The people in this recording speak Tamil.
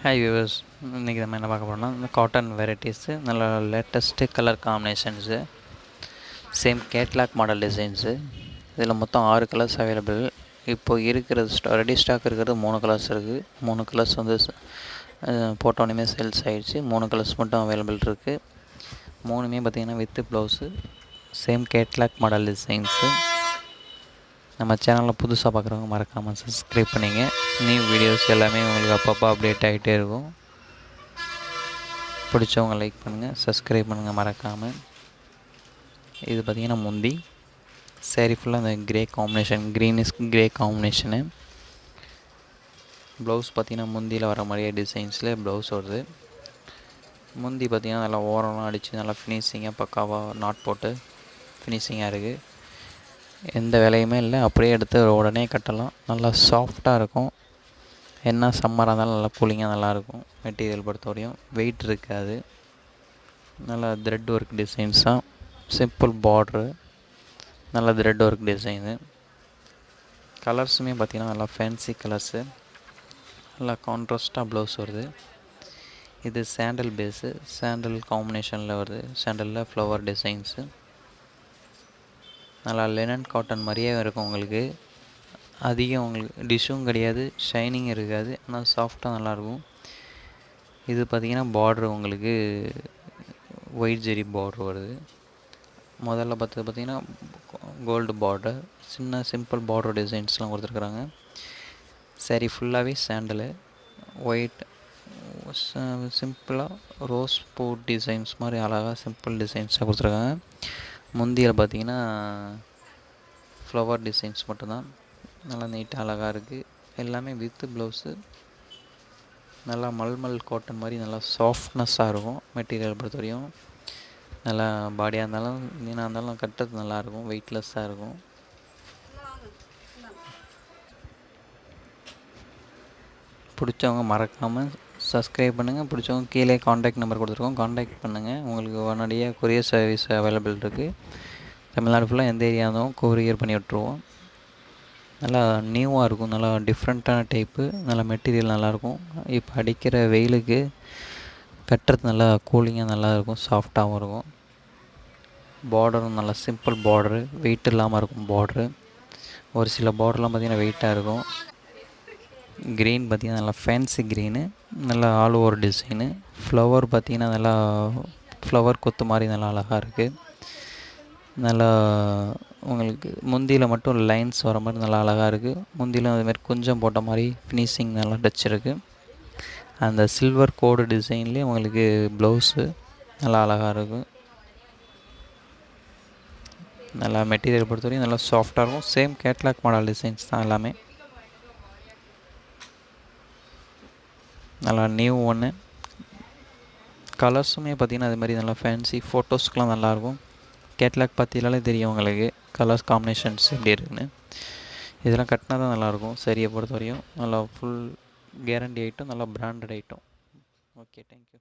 ஹாய் வியூவர்ஸ், இன்றைக்கி நம்ம என்ன பார்க்க போகிறோம்னா இந்த காட்டன் வெரைட்டிஸு நல்ல latest colour combinations, same catalogue model designs. இதில் மொத்தம் 6 கலர்ஸ் அவைலபிள். இப்போ இருக்கிறது ரெடி ஸ்டாக் இருக்கிறது 3 கலர்ஸ் இருக்குது. 3 கலர்ஸ் வந்து போட்டோன்னே சேல்ஸ் ஆகிடுச்சு. 3 கலர்ஸ் மட்டும் அவைலபிள் இருக்குது. 3மே பார்த்திங்கன்னா வித்து blouse, same catalogue model designs. நம்ம சேனலில் புதுசாக பார்க்குறவங்க மறக்காமல் சப்ஸ்கிரைப் பண்ணிங்க. நியூ வீடியோஸ் எல்லாமே உங்களுக்கு அப்பப்போ அப்டேட் ஆகிட்டே இருக்கும். பிடிச்சவங்க லைக் பண்ணுங்கள், சப்ஸ்கிரைப் பண்ணுங்கள் மறக்காமல். இது பார்த்திங்கன்னா முந்தி சேரீ ஃபுல்லாக அந்த grey combination, greenish grey combination. Blouse பார்த்திங்கன்னா முந்தியில் வர மாதிரியே டிசைன்ஸில் ப்ளவுஸ் வருது. முந்தி பார்த்திங்கன்னா நல்லா ஓரம்லாம் அடித்து நல்லா ஃபினிஷிங்காக பக்காவாக நாட் போட்டு ஃபினிஷிங்காக இருக்குது. எந்த வேலையுமே இல்லை, அப்படியே எடுத்து உடனே கட்டலாம். நல்லா சாஃப்டாக இருக்கும். என்ன சம்மராக இருந்தாலும் நல்லா கூலிங்காக நல்லாயிருக்கும். மெட்டீரியல் பொறுத்தவரையும் வெயிட் இருக்காது. நல்லா த்ரெட் ஒர்க் டிசைன்ஸ் தான். சிம்பிள் பார்ட்ரு, நல்லா த்ரெட் ஒர்க் டிசைனு. கலர்ஸுமே பார்த்திங்கன்னா நல்லா ஃபேன்சி கலர்ஸு, நல்லா கான்ட்ராஸ்ட்டாக ப்ளவுஸ் வருது. இது சாண்டல் பேஸு, சாண்டல் காம்பினேஷனில் வருது. சாண்டலில் ஃப்ளவர் டிசைன்ஸு. நல்லா லினன் காட்டன் மாதிரியே இருக்கும். உங்களுக்கு அதிகம் உங்களுக்கு டிஷ்ஷும் கிடையாது, ஷைனிங் இருக்காது, ஆனால் சாஃப்டாக நல்லாயிருக்கும். இது பார்த்திங்கன்னா பார்ட்ரு உங்களுக்கு ஒயிட் ஜெரி பார்ட்ரு வருது. முதல்ல பார்த்திங்கன்னா கோல்டு பார்டர், சின்ன சிம்பிள் பார்டர் டிசைன்ஸ்லாம் கொடுத்துருக்குறாங்க. சரி, ஃபுல்லாகவே சாண்டலு ஒயிட் சிம்பிளாக ரோஸ் பூ டிசைன்ஸ் மாதிரி அழகாக சிம்பிள் டிசைன்ஸாக கொடுத்துருக்காங்க. முந்தியில் பார்த்திங்கன்னா ஃப்ளவர் டிசைன்ஸ் மட்டும்தான். நல்லா நீட்டாக அழகாக இருக்குது. எல்லாமே வித்து ப்ளவுஸு. நல்லா மல்மல் காட்டன் மாதிரி நல்லா சாஃப்ட்னஸ்ஸாக இருக்கும். மெட்டீரியல் பொறுத்தவரையும் நல்லா பாடியாக இருந்தாலும் மீனாக இருந்தாலும் கட்டுறது நல்லாயிருக்கும், வெயிட்லெஸ்ஸாக இருக்கும். பிடிச்சவங்க மறக்காமல் சப்ஸ்கிரைப் பண்ணுங்கள். பிடிச்சவங்க கீழே காண்டாக்ட் நம்பர் கொடுத்துருக்கோம், காண்டாக்ட் பண்ணுங்கள். உங்களுக்கு உடனடியாக கொரியர் சர்வீஸ் அவைலபிள் இருக்குது. தமிழ்நாடு ஃபுல்லாக எந்த ஏரியா இருந்தாலும் கொரியர் பண்ணி விட்ருவோம். நல்லா நியூவாக இருக்கும், நல்லா டிஃப்ரெண்ட்டான டைப்பு, நல்லா மெட்டீரியல் நல்லாயிருக்கும். இப்போ அடிக்கிற வெயிலுக்கு கட்டுறது நல்லா கூலிங்காக நல்லாயிருக்கும், சாஃப்டாகவும் இருக்கும். பார்டரும் நல்லா சிம்பிள் பார்டரு, வெயிட் இல்லாமல் இருக்கும் பார்டரு. ஒரு சில பார்டர்லாம் பார்த்திங்கன்னா வெயிட்டாக இருக்கும். க்ரீன் பார்த்திங்கன்னா நல்லா ஃபேன்சி க்ரீனு, நல்லா ஆல் ஓவர் டிசைனு. ஃப்ளவர் பார்த்திங்கன்னா நல்லா ஃப்ளவர் கொத்து மாதிரி நல்லா அழகாக இருக்குது. நல்லா உங்களுக்கு முந்தியில் மட்டும் லைன்ஸ் வர மாதிரி நல்லா அழகாக இருக்குது. முந்தியில் அதுமாதிரி கொஞ்சம் போட்ட மாதிரி ஃபினிஷிங் நல்லா டச் இருக்குது. அந்த சில்வர் கோடு டிசைன்லேயே உங்களுக்கு ப்ளவுஸு நல்லா அழகாக இருக்கும். நல்லா மெட்டீரியல் பொறுத்தவரைக்கும் நல்லா சாஃப்டாக இருக்கும். சேம் கேட்லாக் மாடல் டிசைன்ஸ் தான் எல்லாமே. நல்லா நியூ ஒன்று. கலர்ஸுமே பார்த்திங்கன்னா அது மாதிரி நல்லா ஃபேன்சி, ஃபோட்டோஸ்க்கெலாம் நல்லாயிருக்கும். கேட்லாக் பார்த்தீங்கனாலே தெரியும் உங்களுக்கு கலர்ஸ் காம்பினேஷன்ஸ் எப்படி இருக்குன்னு. இதெல்லாம் கட்டினா தான் நல்லாயிருக்கும். சரியை பொறுத்த வரையும் நல்லா ஃபுல் கேரண்டி ஐட்டம், நல்லா பிராண்டட் ஐட்டம். Okay, thank you.